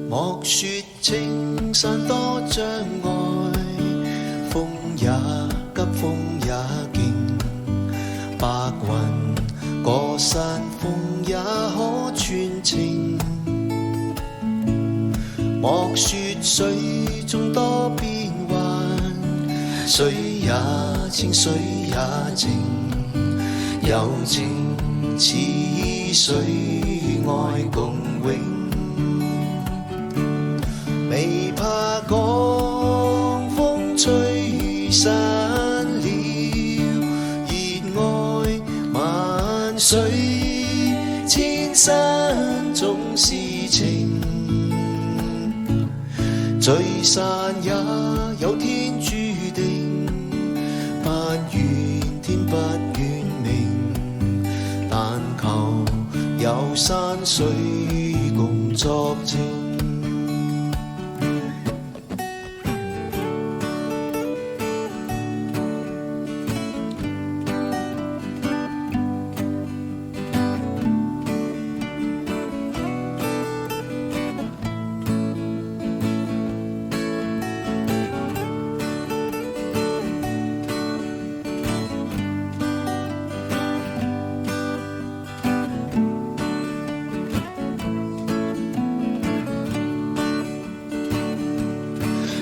莫說青山多障礙，風也急風也勁，白雲過山峰也可傳情。莫說水中多變幻，水也清水也靜，有情似水愛共永。未怕狂風吹散了熱愛，萬水千山總是情。聚散也有天注定，不怨天不怨命，但求有山水共作證。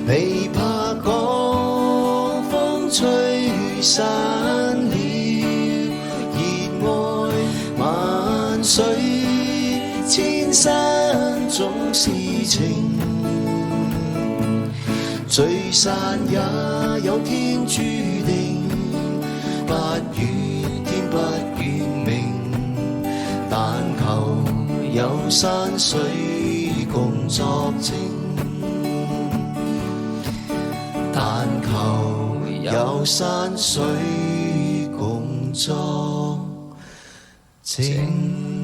未怕狂風吹散了熱愛，萬水千山總是情。聚散也有天注定，不怨天不怨命，但求有山水共作證。但求有山水共作證。